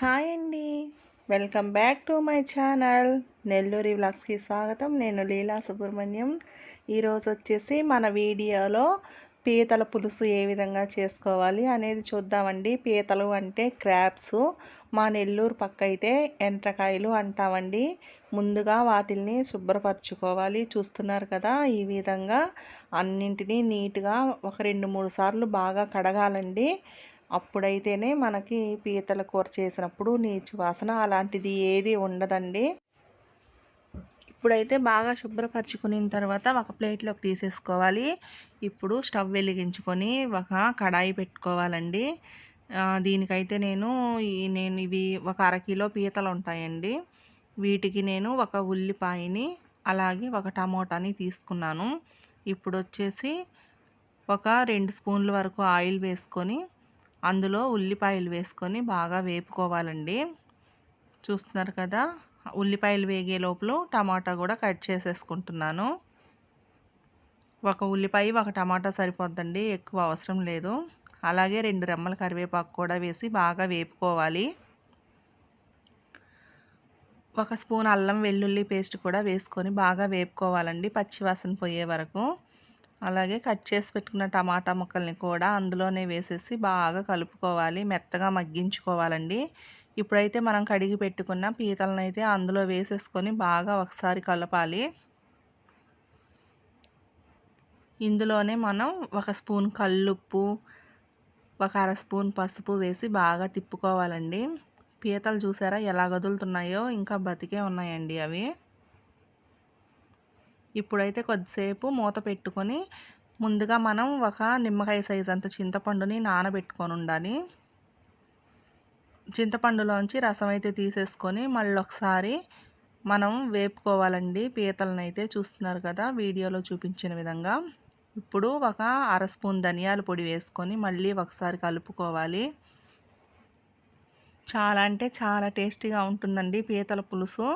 Hi అండి. Welcome back to my channel. Nelluri వ్లాగ్స్కి స్వాగతం. నేను లీలా సుబ్రహ్మణ్యం. ఈరోజు వచ్చేసి మన వీడియోలో పీతల పులుసు ఏ విధంగా చేసుకోవాలి అనేది చూద్దామండి. పీతలు అంటే క్రాబ్స్, మా నెల్లూరు పక్క అయితే ఎండ్రకాయలు అంటామండి. ముందుగా వాటిల్ని శుభ్రపరచుకోవాలి. చూస్తున్నారు కదా, ఈ విధంగా అన్నింటినీ నీట్గా ఒక 2-3 సార్లు బాగా కడగాలండి. అప్పుడైతేనే మనకి పీతల కూర చేసినప్పుడు నీచు వాసన అలాంటిది ఏది ఉండదండి. ఇప్పుడైతే బాగా శుభ్రపరచుకున్న తర్వాత ఒక ప్లేట్లోకి తీసేసుకోవాలి. ఇప్పుడు స్టవ్ వెలిగించుకొని ఒక కడాయి పెట్టుకోవాలండి. దీనికైతే నేను ఇవి ఒక అరకిలో పీతలు ఉంటాయండి. వీటికి నేను ఒక ఉల్లిపాయని అలాగే ఒక టమోటాని తీసుకున్నాను. ఇప్పుడు వచ్చేసి ఒక 2 స్పూన్ల వరకు ఆయిల్ వేసుకొని అందులో ఉల్లిపాయలు వేసుకొని బాగా వేపుకోవాలండి. చూస్తున్నారు కదా, ఉల్లిపాయలు వేగే లోపల టమాటా కూడా కట్ చేసేసుకుంటున్నాను. ఒక ఉల్లిపాయ ఒక టమాటా సరిపోద్దండి, ఎక్కువ అవసరం లేదు. అలాగే 2 రెమ్మల కరివేపాకు కూడా వేసి బాగా వేపుకోవాలి. ఒక స్పూన్ అల్లం వెల్లుల్లి పేస్ట్ కూడా వేసుకొని బాగా వేపుకోవాలండి, పచ్చివాసన పోయే వరకు. అలాగే కట్ చేసి పెట్టుకున్న టమాటా ముక్కల్ని కూడా అందులోనే వేసేసి బాగా కలుపుకోవాలి, మెత్తగా మగ్గించుకోవాలండి. ఇప్పుడైతే మనం కడిగి పెట్టుకున్న పీతలను అయితే అందులో వేసేసుకొని బాగా ఒకసారి కలపాలి. ఇందులోనే మనం ఒక స్పూన్ కల్లుప్పు, ఒక అర స్పూన్ పసుపు వేసి బాగా తిప్పుకోవాలండి. పీతలు చూసారా ఎలా కదులుతున్నాయో, ఇంకా బతికే ఉన్నాయండి అవి. ఇప్పుడైతే కొద్దిసేపు మూత పెట్టుకొని ముందుగా మనం ఒక నిమ్మకాయ సైజ్ అంత చింతపండుని నానబెట్టుకొని ఉండాలి. చింతపండులోంచి రసం అయితే తీసేసుకొని మళ్ళీ ఒకసారి మనం వేపుకోవాలండి పీతలను అయితే. చూస్తున్నారు కదా వీడియోలో చూపించిన విధంగా. ఇప్పుడు ఒక అర స్పూన్ ధనియాల పొడి వేసుకొని మళ్ళీ ఒకసారి కలుపుకోవాలి. చాలా అంటే చాలా టేస్టీగా ఉంటుందండి పీతల పులుసు.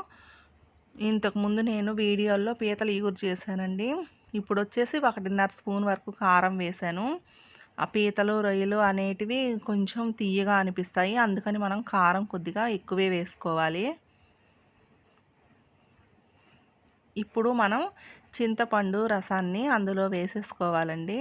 ఇంతకుముందు నేను వీడియోల్లో పీతల ఇగురు చేశానండి. ఇప్పుడు వచ్చేసి 1.5 స్పూన్ వరకు కారం వేశాను. ఆ పీతలు రొయ్యలు అనేటివి కొంచెం తీయగా అనిపిస్తాయి, అందుకని మనం కారం కొద్దిగా ఎక్కువే వేసుకోవాలి. ఇప్పుడు మనం చింతపండు రసాన్ని అందులో వేసేసుకోవాలండి.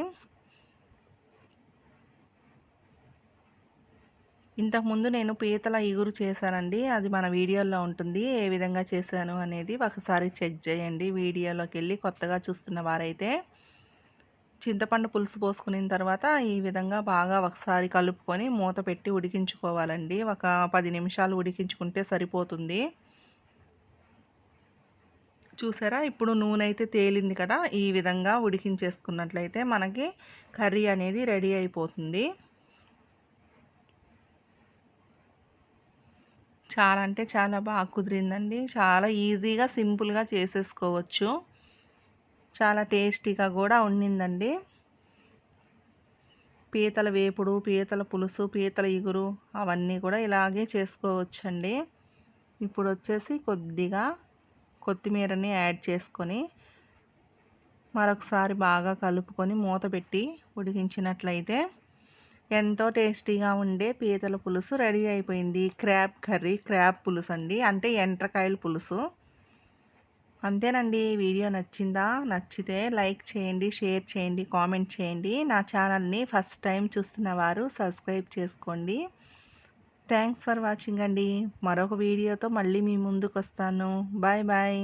ఇంతకుముందు నేను పీతల ఇగురు చేశానండి, అది మన వీడియోలో ఉంటుంది. ఏ విధంగా చేశాను అనేది ఒకసారి చెక్ చేయండి వీడియోలోకి వెళ్ళి, కొత్తగా చూస్తున్న వారైతే. చింతపండు పులుసు పోసుకున్న తర్వాత ఈ విధంగా బాగా ఒకసారి కలుపుకొని మూత పెట్టి ఉడికించుకోవాలండి. ఒక 10 నిమిషాలు ఉడికించుకుంటే సరిపోతుంది. చూసారా, ఇప్పుడు నూనె అయితే తేలింది కదా, ఈ విధంగా ఉడికించేసుకున్నట్లయితే మనకి కర్రీ అనేది రెడీ అయిపోతుంది. చాలా అంటే చాలా బాగా కుదిరిందండి. చాలా ఈజీగా సింపుల్గా చేసేసుకోవచ్చు. చాలా టేస్టీగా కూడా ఉండిందండి. పీతల వేపుడు, పీతల పులుసు, పీతల ఇగురు అవన్నీ కూడా ఇలాగే చేసుకోవచ్చండి. ఇప్పుడు వచ్చేసి కొద్దిగా కొత్తిమీరని యాడ్ చేసుకొని మరొకసారి బాగా కలుపుకొని మూత పెట్టి ఉడికించినట్లయితే ఎంతో టేస్టీగా ఉండే పీతల పులుసు రెడీ అయిపోయింది. క్రాబ్ కర్రీ, క్రాబ్ పులుసు అండి, అంటే ఎండ్రకాయల పులుసు. అంతేనండి. వీడియో నచ్చిందా? నచ్చితే లైక్ చేయండి, షేర్ చేయండి, కామెంట్ చేయండి. నా ఛానల్ని ఫస్ట్ టైం చూస్తున్న వారు సబ్స్క్రైబ్ చేసుకోండి. థ్యాంక్స్ ఫర్ వాచింగ్ అండి. మరొక వీడియోతో మళ్ళీ మీ ముందుకు వస్తాను. Bye bye.